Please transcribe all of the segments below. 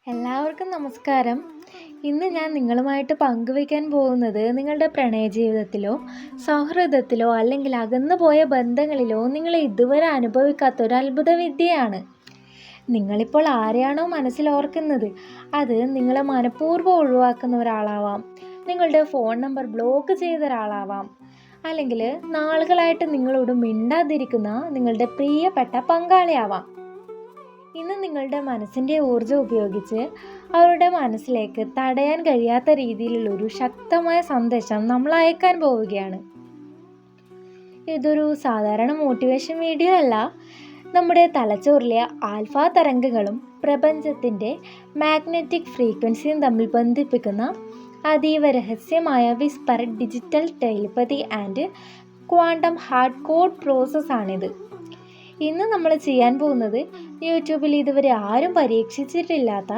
എല്ലാവർക്കും നമസ്കാരം. ഇന്ന് ഞാൻ നിങ്ങളുമായിട്ട് പങ്കുവയ്ക്കാൻ പോകുന്നത് നിങ്ങളുടെ പ്രണയജീവിതത്തിലോ സൗഹൃദത്തിലോ അല്ലെങ്കിൽ അകന്നുപോയ ബന്ധങ്ങളിലോ നിങ്ങൾ ഇതുവരെ അനുഭവിക്കാത്ത ഒരു അത്ഭുത വിദ്യയാണ്. നിങ്ങളിപ്പോൾ ആരെയാണോ മനസ്സിൽ ഓർക്കുന്നത് അത് നിങ്ങളെ മനഃപൂർവ്വം ഒഴിവാക്കുന്ന ഒരാളാവാം, നിങ്ങളുടെ ഫോൺ നമ്പർ ബ്ലോക്ക് ചെയ്ത ഒരാളാവാം, അല്ലെങ്കിൽ നാളുകളായിട്ട് നിങ്ങളോട് മിണ്ടാതിരിക്കുന്ന നിങ്ങളുടെ പ്രിയപ്പെട്ട പങ്കാളിയാവാം. ഇന്ന് നിങ്ങളുടെ മനസ്സിൻ്റെ ഊർജ്ജം ഉപയോഗിച്ച് അവരുടെ മനസ്സിലേക്ക് തടയാൻ കഴിയാത്ത രീതിയിലുള്ളൊരു ശക്തമായ സന്ദേശം നമ്മൾ അയക്കാൻ പോവുകയാണ്. ഇതൊരു സാധാരണ മോട്ടിവേഷൻ വീഡിയോ അല്ല. നമ്മുടെ തലച്ചോറിലെ ആൽഫ തരംഗങ്ങളും പ്രപഞ്ചത്തിൻ്റെ മാഗ്നറ്റിക് ഫ്രീക്വൻസിയും തമ്മിൽ ബന്ധിപ്പിക്കുന്ന അതീവ രഹസ്യമായ whisper digital telepathy and quantum hard code പ്രോസസ്സാണിത്. ഇന്ന് നമ്മൾ ചെയ്യാൻ പോകുന്നത് യൂട്യൂബിൽ ഇതുവരെ ആരും പരീക്ഷിച്ചിട്ടില്ലാത്ത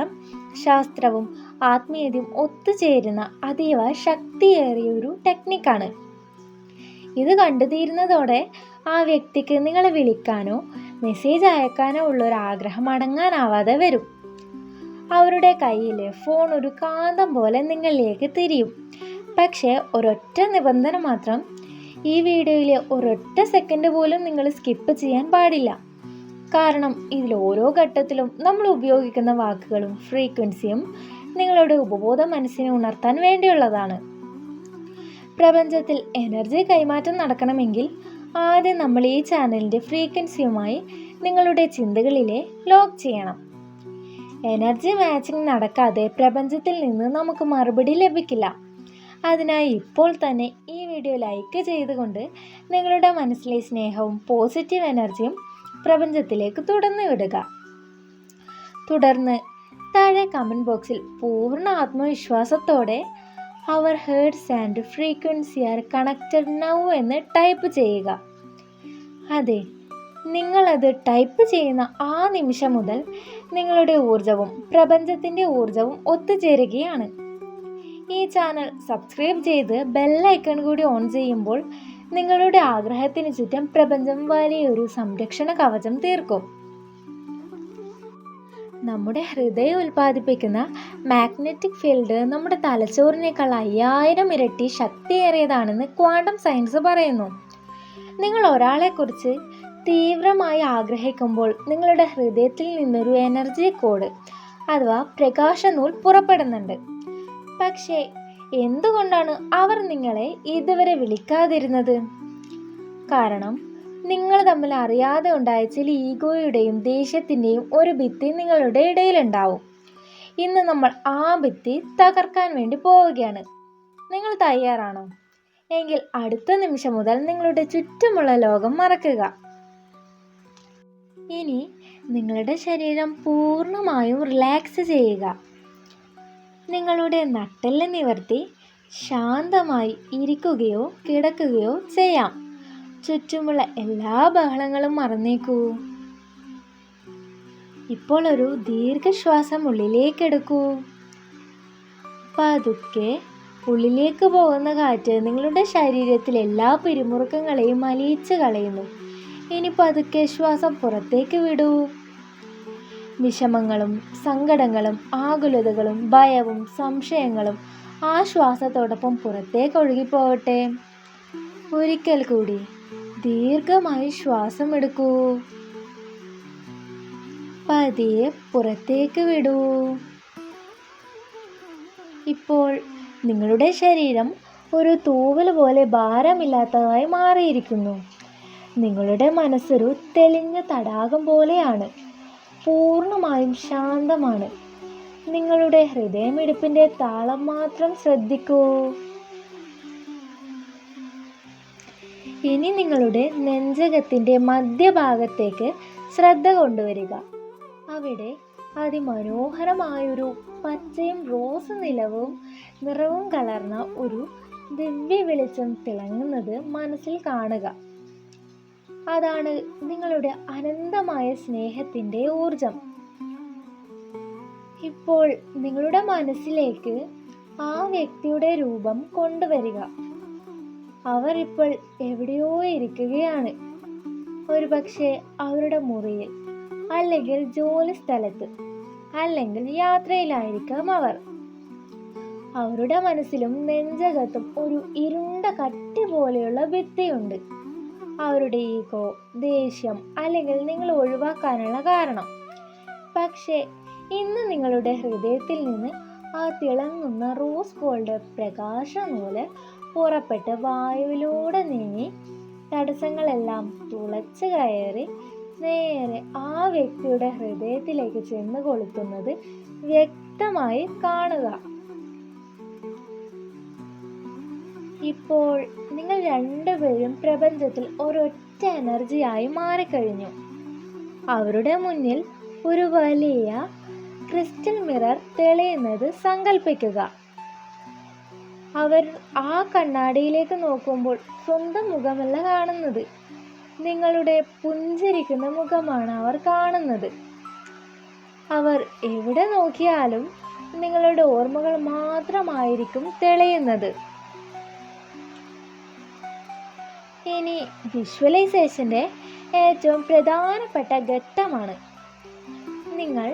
ശാസ്ത്രവും ആത്മീയതയും ഒത്തുചേരുന്ന അതീവ ശക്തിയേറിയ ഒരു ടെക്നിക്കാണ്. ഇത് കണ്ടുതീരുന്നതോടെ ആ വ്യക്തിക്ക് നിങ്ങളെ വിളിക്കാനോ മെസ്സേജ് അയക്കാനോ ഉള്ളൊരാഗ്രഹം അടങ്ങാനാവാതെ വരും. അവരുടെ കയ്യിൽ ഫോൺ ഒരു കാന്തം പോലെ നിങ്ങളിലേക്ക് തിരിയും. പക്ഷേ ഒരൊറ്റ നിബന്ധന മാത്രം: ഈ വീഡിയോയിലെ ഒരൊറ്റ സെക്കൻഡ് പോലും നിങ്ങൾ സ്കിപ്പ് ചെയ്യാൻ പാടില്ല. കാരണം ഇതിൽ ഓരോ ഘട്ടത്തിലും നമ്മൾ ഉപയോഗിക്കുന്ന വാക്കുകളും ഫ്രീക്വൻസിയും നിങ്ങളുടെ ഉപബോധ മനസ്സിനെ ഉണർത്താൻ വേണ്ടിയുള്ളതാണ്. പ്രപഞ്ചത്തിൽ എനർജി കൈമാറ്റം നടക്കണമെങ്കിൽ ആദ്യം നമ്മൾ ഈ ചാനലിൻ്റെ ഫ്രീക്വൻസിയുമായി നിങ്ങളുടെ ചിന്തകളിലെ ലോക്ക് ചെയ്യണം. എനർജി മാച്ചിങ് നടക്കാതെ പ്രപഞ്ചത്തിൽ നിന്ന് നമുക്ക് മറുപടി ലഭിക്കില്ല. അതിനായി ഇപ്പോൾ തന്നെ ഈ വീഡിയോ ലൈക്ക് ചെയ്തുകൊണ്ട് നിങ്ങളുടെ മനസ്സിലെ സ്നേഹവും പോസിറ്റീവ് എനർജിയും പ്രപഞ്ചത്തിലേക്ക് തുടർന്ന് വിടുക. തുടർന്ന് താഴെ കമൻറ്റ് ബോക്സിൽ പൂർണ്ണ ആത്മവിശ്വാസത്തോടെ our hearts and frequency are connected now എന്ന് ടൈപ്പ് ചെയ്യുക. അതെ, നിങ്ങളത് ടൈപ്പ് ചെയ്യുന്ന ആ നിമിഷം മുതൽ നിങ്ങളുടെ ഊർജവും പ്രപഞ്ചത്തിൻ്റെ ഊർജവും ഒത്തുചേരുകയാണ്. ഈ ചാനൽ സബ്സ്ക്രൈബ് ചെയ്ത് ബെല്ലൈക്കൺ കൂടി ഓൺ ചെയ്യുമ്പോൾ നിങ്ങളുടെ ആഗ്രഹത്തിന് ചുറ്റും പ്രപഞ്ചം വലിയൊരു സംരക്ഷണ കവചം തീർക്കും. നമ്മുടെ ഹൃദയം ഉൽപ്പാദിപ്പിക്കുന്ന മാഗ്നറ്റിക് ഫീൽഡ് നമ്മുടെ തലച്ചോറിനേക്കാൾ 5000 ഇരട്ടി ശക്തിയേറിയതാണെന്ന് ക്വാണ്ടം സയൻസ് പറയുന്നു. നിങ്ങൾ ഒരാളെക്കുറിച്ച് തീവ്രമായി ആഗ്രഹിക്കുമ്പോൾ നിങ്ങളുടെ ഹൃദയത്തിൽ നിന്നൊരു എനർജി കോഡ് അഥവാ പ്രകാശനൂൽ പുറപ്പെടുന്നുണ്ട്. പക്ഷേ എന്തുകൊണ്ടാണ് അവർ നിങ്ങളെ ഇതുവരെ വിളിക്കാതിരുന്നത്? കാരണം നിങ്ങൾ തമ്മിൽ അറിയാതെ ഉണ്ടായ ചില ഈഗോയുടെയും ദേഷ്യത്തിൻ്റെയും ഒരു ഭിത്തി നിങ്ങളുടെ ഇടയിലുണ്ടാവും. ഇന്ന് നമ്മൾ ആ ഭിത്തി തകർക്കാൻ വേണ്ടി പോവുകയാണ്. നിങ്ങൾ തയ്യാറാണോ? എങ്കിൽ അടുത്ത നിമിഷം മുതൽ നിങ്ങളുടെ ചുറ്റുമുള്ള ലോകം മറക്കുക. ഇനി നിങ്ങളുടെ ശരീരം പൂർണ്ണമായും റിലാക്സ് ചെയ്യുക. നിങ്ങളുടെ നട്ടെല്ല് നിവർത്തി ശാന്തമായി ഇരിക്കുകയോ കിടക്കുകയോ ചെയ്യാം. ചുറ്റുമുള്ള എല്ലാ ബഹളങ്ങളും മറന്നേക്കൂ. ഇപ്പോൾ ഒരു ദീർഘശ്വാസം ഉള്ളിലേക്കെടുക്കൂ. പതുക്കെ ഉള്ളിലേക്ക് പോകുന്ന കാറ്റ് നിങ്ങളുടെ ശരീരത്തിലെ എല്ലാ പിരിമുറുക്കങ്ങളെയും അലിയിച്ച് കളയുന്നു. ഇനി പതുക്കെ ശ്വാസം പുറത്തേക്ക് വിടൂ. വിഷമങ്ങളും സങ്കടങ്ങളും ആകുലതകളും ഭയവും സംശയങ്ങളും ആ ശ്വാസത്തോടൊപ്പം പുറത്തേക്ക് ഒഴുകിപ്പോവട്ടെ. ഒരിക്കൽ കൂടി ദീർഘമായി ശ്വാസം എടുക്കൂ. പതിയെ പുറത്തേക്ക് വിടൂ. ഇപ്പോൾ നിങ്ങളുടെ ശരീരം ഒരു തൂവൽ പോലെ ഭാരമില്ലാത്തതായി മാറിയിരിക്കുന്നു. നിങ്ങളുടെ മനസ്സൊരു തെളിഞ്ഞ തടാകം പോലെയാണ്, പൂർണ്ണമായും ശാന്തമാണ്. നിങ്ങളുടെ ഹൃദയമിടിപ്പിൻ്റെ താളം മാത്രം ശ്രദ്ധിക്കൂ. ഇനി നിങ്ങളുടെ നെഞ്ചകത്തിൻ്റെ മധ്യഭാഗത്തേക്ക് ശ്രദ്ധ കൊണ്ടുവരിക. അവിടെ അതിമനോഹരമായൊരു പച്ചയും റോസ് നിറവും കലർന്ന ഒരു ദിവ്യ വെളിച്ചം തിളങ്ങുന്നത് മനസ്സിൽ കാണുക. അതാണ് നിങ്ങളുടെ അനന്തമായ സ്നേഹത്തിൻ്റെ ഊർജം. ഇപ്പോൾ നിങ്ങളുടെ മനസ്സിലേക്ക് ആ വ്യക്തിയുടെ രൂപം കൊണ്ടുവരിക. അവർ ഇപ്പോൾ എവിടെയോ ഇരിക്കുകയാണ്. ഒരുപക്ഷെ അവരുടെ മുറിയിൽ, അല്ലെങ്കിൽ ജോലി സ്ഥലത്ത്, അല്ലെങ്കിൽ യാത്രയിലായിരിക്കാം അവർ. അവരുടെ മനസ്സിലും നെഞ്ചകത്തും ഒരു ഇരുണ്ട കട്ടി പോലെയുള്ള ഭിത്തിയുണ്ട്. അവരുടെ ഈഗോ, ദേഷ്യം അല്ലെങ്കിൽ നിങ്ങൾ ഒഴിവാക്കാനുള്ള കാരണം. പക്ഷേ ഇന്ന് നിങ്ങളുടെ ഹൃദയത്തിൽ നിന്ന് ആ തിളങ്ങുന്ന റോസ് ഗോൾഡ് പ്രകാശം പോലെ പുറപ്പെട്ട് വായുവിലൂടെ നീങ്ങി തടസ്സങ്ങളെല്ലാം തുളച്ചു കയറി നേരെ ആ വ്യക്തിയുടെ ഹൃദയത്തിലേക്ക് ചെന്ന് കൊളുത്തുന്നത് വ്യക്തമായി കാണുക. ഇപ്പോൾ നിങ്ങൾ രണ്ടുപേരും പ്രപഞ്ചത്തിൽ ഒരൊറ്റ എനർജിയായി മാറിക്കഴിഞ്ഞു. അവരുടെ മുന്നിൽ ഒരു വലിയ ക്രിസ്റ്റൽ മിറർ തെളിയുന്നത് സങ്കല്പിക്കുക. അവർ ആ കണ്ണാടിയിലേക്ക് നോക്കുമ്പോൾ സ്വന്തം മുഖമല്ല കാണുന്നത്, നിങ്ങളുടെ പുഞ്ചിരിക്കുന്ന മുഖമാണ് അവർ കാണുന്നത്. അവർ എവിടെ നോക്കിയാലും നിങ്ങളുടെ ഓർമ്മകൾ മാത്രമായിരിക്കും തെളിയുന്നത്. ഇനി വിഷ്വലൈസേഷൻ്റെ ഏറ്റവും പ്രധാനപ്പെട്ട ഘട്ടമാണ്. നിങ്ങൾ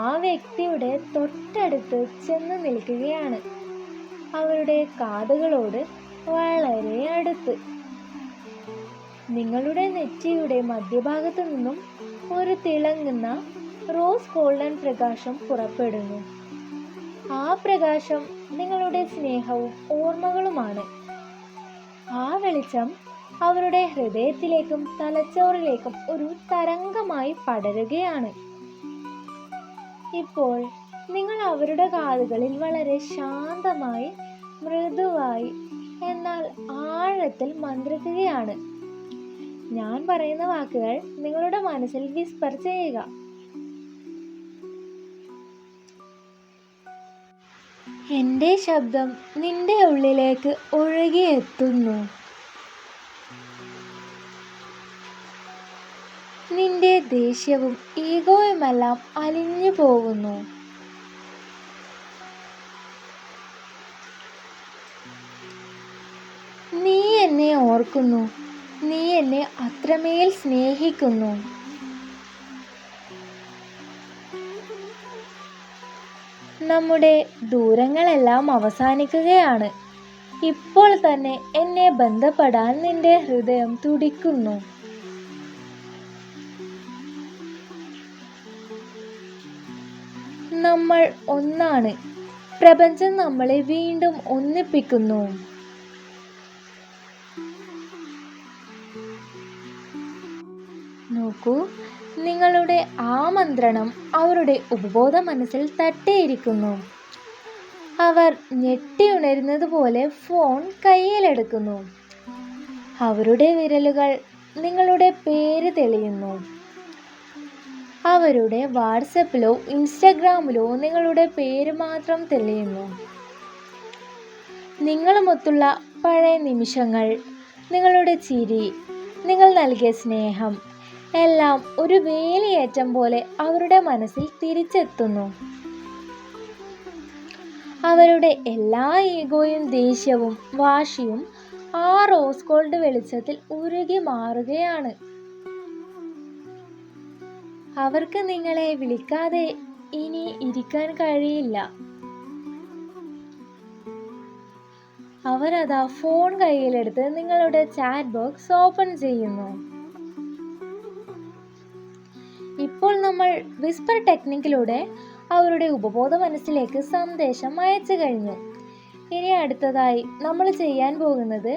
ആ വ്യക്തിയുടെ തൊട്ടടുത്ത് ചെന്ന് നിൽക്കുകയാണ്, അവരുടെ കാതുകളോട് വളരെ അടുത്ത്. നിങ്ങളുടെ നെറ്റിയുടെ മധ്യഭാഗത്തു നിന്നും ഒരു തിളങ്ങുന്ന റോസ് ഗോൾഡൻ പ്രകാശം പുറപ്പെടുന്നു. ആ പ്രകാശം നിങ്ങളുടെ സ്നേഹവും ഓർമ്മകളുമാണ്. ആ വെളിച്ചം അവരുടെ ഹൃദയത്തിലേക്കും തലച്ചോറിലേക്കും ഒരു തരംഗമായി പടരുകയാണ്. ഇപ്പോൾ നിങ്ങൾ അവരുടെ കാതുകളിൽ വളരെ ശാന്തമായി, മൃദുവായി, എന്നാൽ ആഴത്തിൽ മന്ത്രിക്കുകയാണ്. ഞാൻ പറയുന്ന വാക്കുകൾ നിങ്ങളുടെ മനസ്സിൽ വിസ്പർ ചെയ്യുക. എൻ്റെ ശബ്ദം നിന്റെ ഉള്ളിലേക്ക് ഒഴുകിയെത്തുന്നു. നിന്റെ ദേഷ്യവും ഈഗോയുമെല്ലാം അലിഞ്ഞു പോകുന്നു. നീ എന്നെ ഓർക്കുന്നു, നീ എന്നെ അത്രമേൽ സ്നേഹിക്കുന്നു. നമ്മുടെ ദൂരങ്ങളെല്ലാം അവസാനിക്കുകയാണ്. ഇപ്പോൾ തന്നെ എന്നെ ബന്ധപ്പെടാൻ നിന്റെ ഹൃദയം തുടിക്കുന്നു. നമ്മൾ ഒന്നാണ്. പ്രപഞ്ചം നമ്മളെ വീണ്ടും ഒന്നിപ്പിക്കുന്നു. നോക്കൂ, നിങ്ങളുടെ ആമന്ത്രണം അവരുടെ ഉപബോധ മനസ്സിൽ തട്ടിയിരിക്കുന്നു. അവർ ഞെട്ടിയുണരുന്നത് പോലെ ഫോൺ കയ്യിലെടുക്കുന്നു. അവരുടെ വിരലുകൾ നിങ്ങളുടെ പേര് തെളിയുന്നു. അവരുടെ വാട്സപ്പിലോ ഇൻസ്റ്റഗ്രാമിലോ നിങ്ങളുടെ പേര് മാത്രം തെളിയുന്നു. നിങ്ങളുമൊത്തുള്ള പഴയ നിമിഷങ്ങൾ, നിങ്ങളുടെ ചിരി, നിങ്ങൾ നൽകിയ സ്നേഹം എല്ലാം ഒരു വേലിയേറ്റം പോലെ അവരുടെ മനസ്സിൽ തിരിച്ചെത്തുന്നു. അവരുടെ എല്ലാ ഈഗോയും ദേഷ്യവും വാശിയും ആ റോസ് ഗോൾഡ് വെളിച്ചത്തിൽ ഉരുകി മാറുകയാണ്. അവർക്ക് നിങ്ങളെ വിളിക്കാതെ ഇനി ഇരിക്കാൻ കഴിയില്ല. അവരതാ ഫോൺ കയ്യിലെടുത്ത് നിങ്ങളുടെ ചാറ്റ് ബോക്സ് ഓപ്പൺ ചെയ്യുന്നു. ഇപ്പോൾ നമ്മൾ വിസ്പർ ടെക്നിക്കിലൂടെ അവരുടെ ഉപബോധ മനസ്സിലേക്ക് സന്ദേശം അയച്ചു കഴിഞ്ഞു. ഇനി അടുത്തതായി നമ്മൾ ചെയ്യാൻ പോകുന്നത്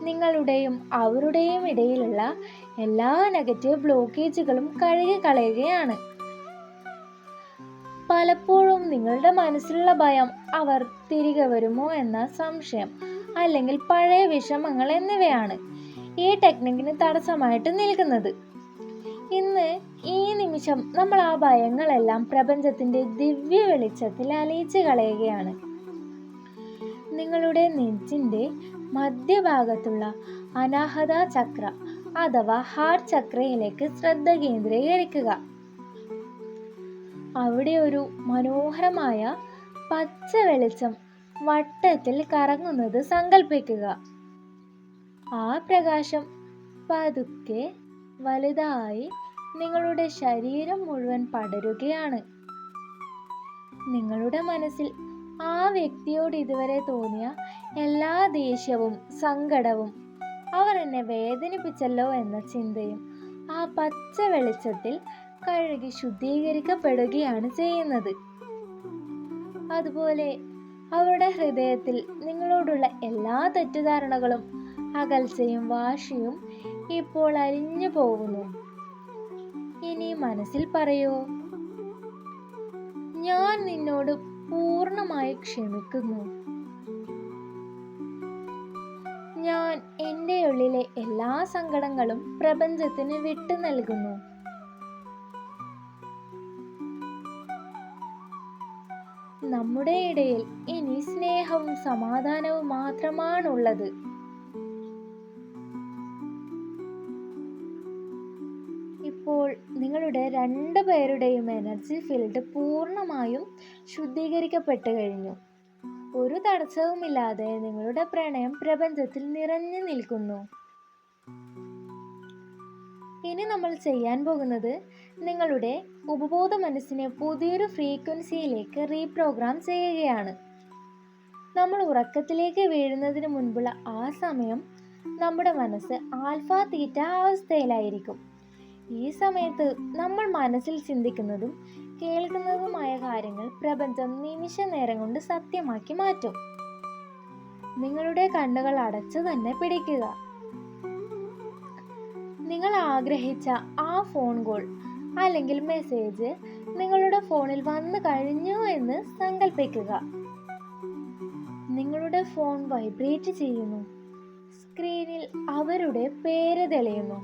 നിങ്ങളുടെയും അവരുടെയും ഇടയിലുള്ള എല്ലാ നെഗറ്റീവ് ബ്ലോക്കേജുകളും കഴുകി കളയുകയാണ്. പലപ്പോഴും നിങ്ങളുടെ മനസ്സിലുള്ള ഭയം, അവർ തിരികെ വരുമോ എന്ന സംശയം, അല്ലെങ്കിൽ പഴയ വിഷമങ്ങൾ എന്നിവയാണ് ഈ ടെക്നിക്കിന് തടസ്സമായിട്ട് നിൽക്കുന്നത്. ഇന്ന് ഈ നിമിഷം നമ്മൾ ആ ഭയങ്ങളെല്ലാം പ്രപഞ്ചത്തിന്റെ ദിവ്യ വെളിച്ചത്തിൽ അലിയിച്ചു കളയുകയാണ്. നിങ്ങളുടെ നെഞ്ചിന്റെ മധ്യഭാഗത്തുള്ള അനാഹത ചക്ര അഥവാ ഹാർട്ട് ചക്രയിലേക്ക് ശ്രദ്ധ കേന്ദ്രീകരിക്കുക. അവിടെ ഒരു മനോഹരമായ പച്ച വെളിച്ചം വട്ടത്തിൽ കറങ്ങുന്നത് സങ്കല്പിക്കുക. ആ പ്രകാശം പതുക്കെ വലുതായി നിങ്ങളുടെ ശരീരം മുഴുവൻ പടരുകയാണ്. നിങ്ങളുടെ മനസ്സിൽ ആ വ്യക്തിയോട് ഇതുവരെ തോന്നിയ എല്ലാ ദേഷ്യവും സങ്കടവും അവർ എന്നെ വേദനിപ്പിച്ചല്ലോ എന്ന ചിന്തയും ആ പച്ച വെളിച്ചത്തിൽ കഴുകി ശുദ്ധീകരിക്കപ്പെടുകയാണ് ചെയ്യുന്നത്. അതുപോലെ അവരുടെ ഹൃദയത്തിൽ നിങ്ങളോടുള്ള എല്ലാ തെറ്റിദ്ധാരണകളും അകൽച്ചയും വാശിയും ഇപ്പോൾ അലിഞ്ഞു പോകുന്നു. ഇനി മനസ്സിൽ പറയൂ, ഞാൻ നിന്നോട് പൂർണ്ണമായി ക്ഷമിക്കുന്നു. ഞാൻ എൻ്റെ ഉള്ളിലെ എല്ലാ സങ്കടങ്ങളും പ്രപഞ്ചത്തിന് വിട്ടു നൽകുന്നു. നമ്മുടെ ഇടയിൽ ഇനി സ്നേഹവും സമാധാനവും മാത്രമാണുള്ളത്. ഇപ്പോൾ നിങ്ങളുടെ രണ്ടുപേരുടെയും എനർജി ഫീൽഡ് പൂർണ്ണമായും ശുദ്ധീകരിക്കപ്പെട്ടു കഴിഞ്ഞു. ഒരു തടസ്സവുമില്ലാതെ നിങ്ങളുടെ പ്രണയം പ്രപഞ്ചത്തിൽ നിറഞ്ഞു നിൽക്കുന്നു. ഇനി നമ്മൾ ചെയ്യാൻ പോകുന്നത് നിങ്ങളുടെ ഉപബോധ മനസ്സിനെ പുതിയൊരു ഫ്രീക്വൻസിയിലേക്ക് റീപ്രോഗ്രാം ചെയ്യുകയാണ്. നമ്മൾ ഉറക്കത്തിലേക്ക് വീഴുന്നതിന് മുൻപുള്ള ആ സമയം നമ്മുടെ മനസ്സ് ആൽഫ തീറ്റ അവസ്ഥയിലായിരിക്കും. ഈ സമയത്ത് നമ്മൾ മനസ്സിൽ ചിന്തിക്കുന്നതും കേൾക്കുന്നതുമായ കാര്യങ്ങൾ പ്രപഞ്ചം നിമിഷ നേരം കൊണ്ട് സത്യമാക്കി മാറ്റും. നിങ്ങളുടെ കണ്ണുകൾ അടച്ചു തന്നെ പിടിക്കുക. നിങ്ങൾ ആഗ്രഹിച്ച ആ ഫോൺ കോൾ അല്ലെങ്കിൽ മെസ്സേജ് നിങ്ങളുടെ ഫോണിൽ വന്നു കഴിഞ്ഞു എന്ന് സങ്കല്പിക്കുക. നിങ്ങളുടെ ഫോൺ വൈബ്രേറ്റ് ചെയ്യുന്നു. സ്ക്രീനിൽ അവരുടെ പേര് തെളിയുന്നു.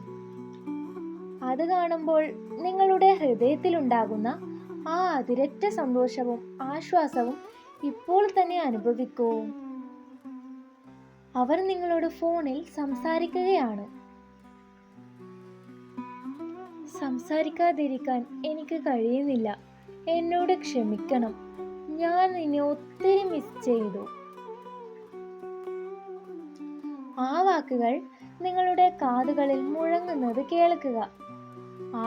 അത് കാണുമ്പോൾ നിങ്ങളുടെ ഹൃദയത്തിലുണ്ടാകുന്ന ആ അതിരറ്റ സന്തോഷവും ആശ്വാസവും ഇപ്പോൾ തന്നെ അനുഭവിക്കൂ. അവർ നിങ്ങളോട് ഫോണിൽ സംസാരിക്കുകയാണ്. സംസാരിക്കാതിരിക്കാൻ എനിക്ക് കഴിയുന്നില്ല. എന്നോട് ക്ഷമിക്കണം. ഞാൻ നിന്നെ ഒത്തിരി മിസ് ചെയ്തു. ആ വാക്കുകൾ നിങ്ങളുടെ കാതുകളിൽ മുഴങ്ങുന്നത് കേൾക്കുക.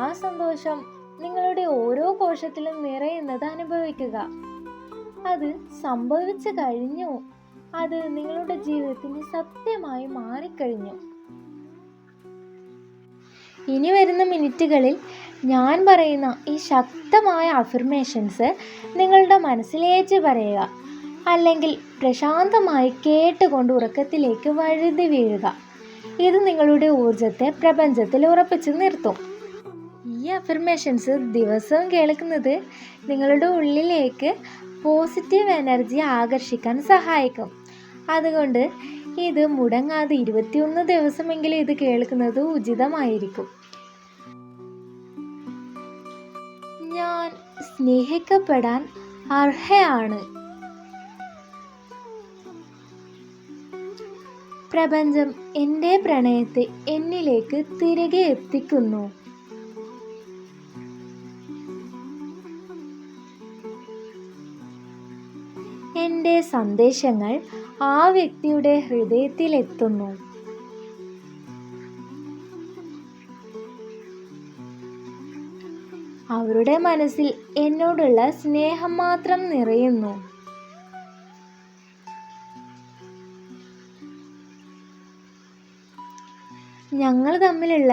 ആ സന്തോഷം നിങ്ങളുടെ ഓരോ കോശത്തിലും നിറയുന്നത് അനുഭവിക്കുക. അത് സംഭവിച്ചു കഴിഞ്ഞു. അത് നിങ്ങളുടെ ജീവിതത്തിന് സത്യമായി മാറിക്കഴിഞ്ഞു. ഇനി വരുന്ന മിനിറ്റുകളിൽ ഞാൻ പറയുന്ന ഈ ശക്തമായ അഫർമേഷൻസ് നിങ്ങളുടെ മനസ്സിലേറ്റ് പറയുക, അല്ലെങ്കിൽ പ്രശാന്തമായി കേട്ടുകൊണ്ട് ഉറക്കത്തിലേക്ക് വഴുതി വീഴുക. ഇത് നിങ്ങളുടെ ഊർജത്തെ പ്രപഞ്ചത്തിൽ ഉറപ്പിച്ചു നിർത്തും. ഈ അഫർമേഷൻസ് ദിവസവും കേൾക്കുന്നത് നിങ്ങളുടെ ഉള്ളിലേക്ക് പോസിറ്റീവ് എനർജി ആകർഷിക്കാൻ സഹായിക്കും. അതുകൊണ്ട് ഇത് മുടങ്ങാതെ 21 ദിവസമെങ്കിലും ഇത് കേൾക്കുന്നത് ഉചിതമായിരിക്കും. ഞാൻ സ്നേഹിക്കപ്പെടാൻ അർഹയാണ്. പ്രപഞ്ചം എൻ്റെ പ്രണയത്തെ എന്നിലേക്ക് തിരികെ എത്തിക്കുന്നു. എൻ്റെ സന്ദേശങ്ങൾ ആ വ്യക്തിയുടെ ഹൃദയത്തിലെത്തുന്നു. അവരുടെ മനസ്സിൽ എന്നോടുള്ള സ്നേഹം മാത്രം നിറയുന്നു. ഞങ്ങൾ തമ്മിലുള്ള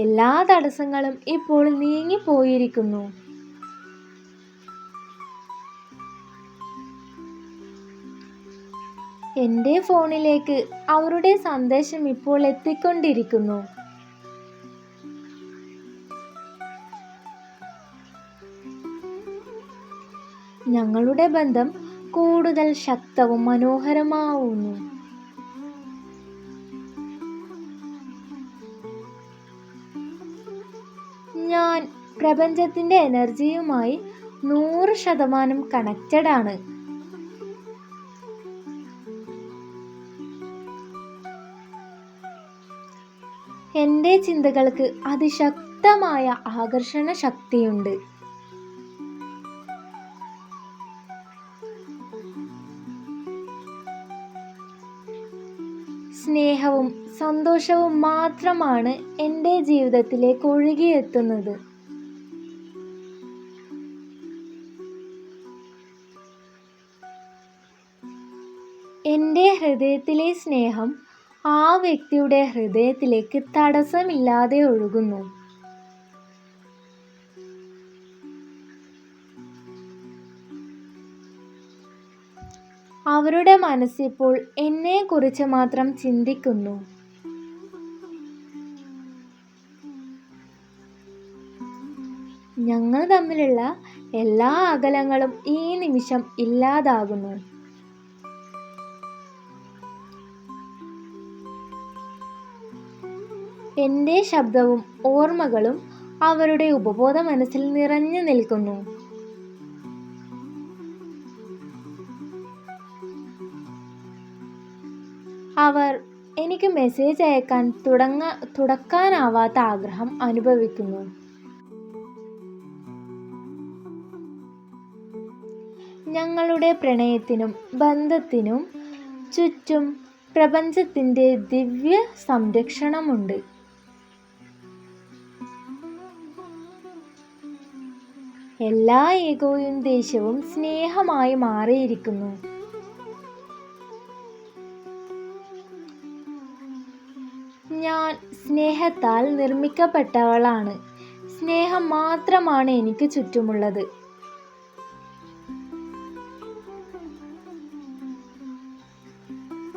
എല്ലാ തടസ്സങ്ങളും ഇപ്പോൾ നീങ്ങിപ്പോയിരിക്കുന്നു. എൻ്റെ ഫോണിലേക്ക് അവരുടെ സന്ദേശം ഇപ്പോൾ എത്തിക്കൊണ്ടിരിക്കുന്നു. ഞങ്ങളുടെ ബന്ധം കൂടുതൽ ശക്തവും മനോഹരമാവുന്നു. ഞാൻ പ്രപഞ്ചത്തിൻ്റെ എനർജിയുമായി 100% കണക്റ്റഡ് ആണ്. എൻ്റെ ചിന്തകൾക്ക് അതിശക്തമായ ആകർഷണ ശക്തിയുണ്ട്. സ്നേഹവും സന്തോഷവും മാത്രമാണ് എൻ്റെ ജീവിതത്തിലേക്ക് ഒഴുകിയെത്തുന്നത്. എൻ്റെ ഹൃദയത്തിലെ സ്നേഹം ആ വ്യക്തിയുടെ ഹൃദയത്തിലേക്ക് തടസ്സമില്ലാതെ ഒഴുകുന്നു. അവരുടെ മനസ്സിപ്പോൾ എന്നെക്കുറിച്ച് മാത്രം ചിന്തിക്കുന്നു. ഞങ്ങൾ തമ്മിലുള്ള എല്ലാ അകലങ്ങളും ഈ നിമിഷം ഇല്ലാതാകുന്നു. എൻ്റെ ശബ്ദവും ഓർമ്മകളും അവരുടെ ഉപബോധ മനസ്സിൽ നിറഞ്ഞു നിൽക്കുന്നു. അവർ എനിക്ക് മെസ്സേജ് അയക്കാൻ തുടക്കാനാവാത്ത ആഗ്രഹം അനുഭവിക്കുന്നു. ഞങ്ങളുടെ പ്രണയത്തിനും ബന്ധത്തിനും ചുറ്റും പ്രപഞ്ചത്തിൻ്റെ ദിവ്യ സംരക്ഷണമുണ്ട്. എല്ലാ ഈഗോയും ദേഷ്യവും സ്നേഹമായി മാറിയിരിക്കുന്നു. ഞാൻ സ്നേഹത്താൽ നിർമ്മിക്കപ്പെട്ടവളാണ്. സ്നേഹം മാത്രമാണ് എനിക്ക് ചുറ്റുമുള്ളത്.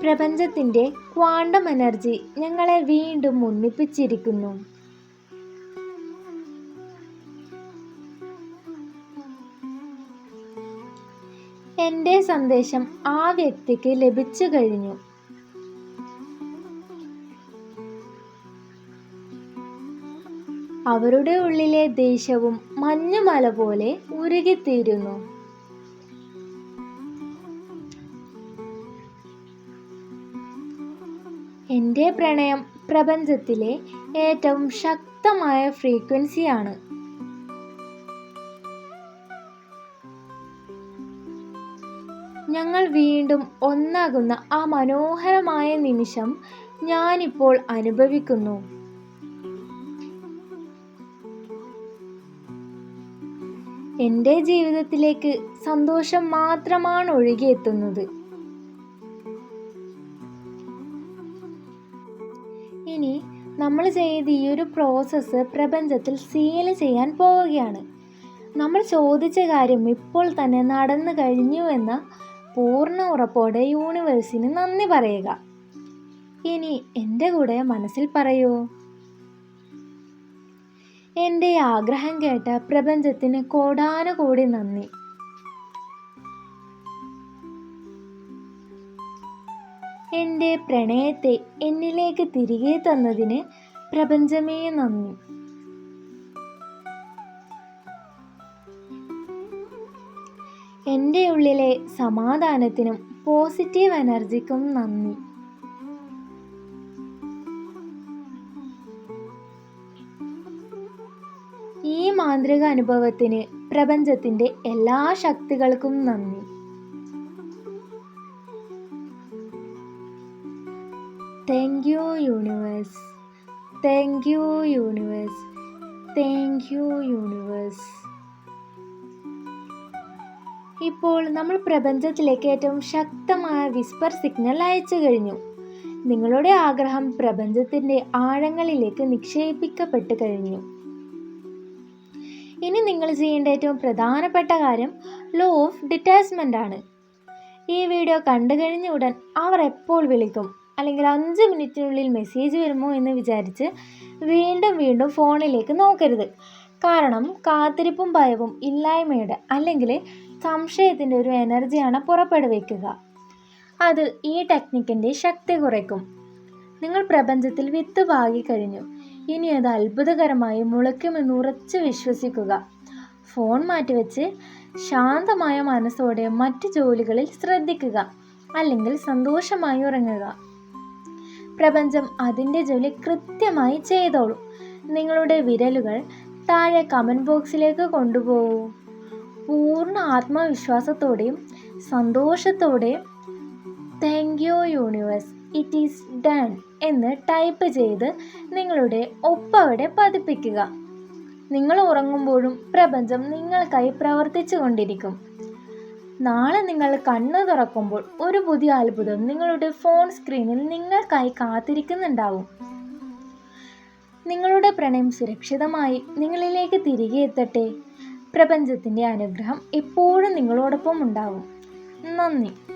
പ്രപഞ്ചത്തിൻ്റെ ക്വാണ്ടം എനർജി ഞങ്ങളെ വീണ്ടും ഒന്നിപ്പിച്ചിരിക്കുന്നു. എൻ്റെ സന്ദേശം ആ വ്യക്തിക്ക് ലഭിച്ചു കഴിഞ്ഞു. അവരുടെ ഉള്ളിലെ ദേഷ്യവും മഞ്ഞുമല പോലെ ഉരുകിത്തീരുന്നു. എൻ്റെ പ്രണയം പ്രപഞ്ചത്തിലെ ഏറ്റവും ശക്തമായ ഫ്രീക്വൻസിയാണ്. ഞങ്ങൾ വീണ്ടും ഒന്നാകുന്ന ആ മനോഹരമായ നിമിഷം ഞാനിപ്പോൾ അനുഭവിക്കുന്നു. എൻ്റെ ജീവിതത്തിലേക്ക് സന്തോഷം മാത്രമാണ് ഒഴുകിയെത്തുന്നത്. ഇനി നമ്മൾ ചെയ്ത ഈ ഒരു പ്രോസസ്സ് പ്രപഞ്ചത്തിൽ സീൽ ചെയ്യാൻ പോവുകയാണ്. നമ്മൾ ചോദിച്ച കാര്യം ഇപ്പോൾ തന്നെ നടന്നു കഴിഞ്ഞു എന്ന പൂർണ്ണ ഉറപ്പോടെ യൂണിവേഴ്സിന് നന്ദി പറയുക. ഇനി എൻ്റെ കൂടെ മനസ്സിൽ പറയൂ: എൻ്റെ ആഗ്രഹം കേട്ട പ്രപഞ്ചത്തിന് കോടാനുകോടി നന്ദി. എൻ്റെ പ്രണയത്തെ എന്നിലേക്ക് തിരികെ തന്നതിന് പ്രപഞ്ചമേ നന്ദി. എൻ്റെ ഉള്ളിലെ സമാധാനത്തിനും പോസിറ്റീവ് എനർജിക്കും നന്ദി. ഈ മാന്ത്രിക അനുഭവത്തിന് പ്രപഞ്ചത്തിൻ്റെ എല്ലാ ശക്തികൾക്കും നന്ദി. Thank you universe, thank you universe, thank you universe. ഇപ്പോൾ നമ്മൾ പ്രപഞ്ചത്തിലേക്ക് ഏറ്റവും ശക്തമായ വിസ്പർ സിഗ്നൽ അയച്ചു കഴിഞ്ഞു. നിങ്ങളുടെ ആഗ്രഹം പ്രപഞ്ചത്തിൻ്റെ ആഴങ്ങളിലേക്ക് നിക്ഷേപിക്കപ്പെട്ട് കഴിഞ്ഞു. ഇനി നിങ്ങൾ ചെയ്യേണ്ട ഏറ്റവും പ്രധാനപ്പെട്ട കാര്യം ലോ ഓഫ് ഡിറ്റാച്ച്മെൻ്റ് ആണ്. ഈ വീഡിയോ കണ്ടു കഴിഞ്ഞ ഉടൻ അവർ എപ്പോൾ വിളിക്കും അല്ലെങ്കിൽ 5 മിനിറ്റിനുള്ളിൽ മെസ്സേജ് വരുമോ എന്ന് വിചാരിച്ച് വീണ്ടും വീണ്ടും ഫോണിലേക്ക് നോക്കരുത്. കാരണം കാത്തിരിപ്പും ഭയവും ഇല്ലായ്മയുടെ അല്ലെങ്കിൽ സംശയത്തിൻ്റെ ഒരു എനർജിയാണ് പുറപ്പെടുവിക്കുക. അത് ഈ ടെക്നിക്കിൻ്റെ ശക്തി കുറയ്ക്കും. നിങ്ങൾ പ്രപഞ്ചത്തിൽ വിത്ത് പാകിക്കഴിഞ്ഞു. ഇനി അത് അത്ഭുതകരമായി മുളയ്ക്കുമെന്ന് ഉറച്ചു വിശ്വസിക്കുക. ഫോൺ മാറ്റിവെച്ച് ശാന്തമായ മനസ്സോടെ മറ്റ് ജോലികളിൽ ശ്രദ്ധിക്കുക, അല്ലെങ്കിൽ സന്തോഷമായി ഉറങ്ങുക. പ്രപഞ്ചം അതിൻ്റെ ജോലി കൃത്യമായി ചെയ്തോളും. നിങ്ങളുടെ വിരലുകൾ താഴെ കമൻറ്റ് ബോക്സിലേക്ക് കൊണ്ടുപോകൂ. പൂർണ്ണ ആത്മവിശ്വാസത്തോടെയും സന്തോഷത്തോടെയും thank you universe, it is done എന്ന് ടൈപ്പ് ചെയ്ത് നിങ്ങളുടെ ഒപ്പവിടെ പതിപ്പിക്കുക. നിങ്ങൾ ഉറങ്ങുമ്പോഴും പ്രപഞ്ചം നിങ്ങൾക്കായി പ്രവർത്തിച്ചു കൊണ്ടിരിക്കും. നാളെ നിങ്ങൾ കണ്ണു തുറക്കുമ്പോൾ ഒരു പുതിയ അത്ഭുതം നിങ്ങളുടെ ഫോൺ സ്ക്രീനിൽ നിങ്ങൾക്കായി കാത്തിരിക്കുന്നുണ്ടാവും. നിങ്ങളുടെ പ്രണയം സുരക്ഷിതമായി നിങ്ങളിലേക്ക് തിരികെ എത്തട്ടെ. പ്രപഞ്ചത്തിൻ്റെ അനുഗ്രഹം എപ്പോഴും നിങ്ങളോടൊപ്പം ഉണ്ടാവും. നന്ദി.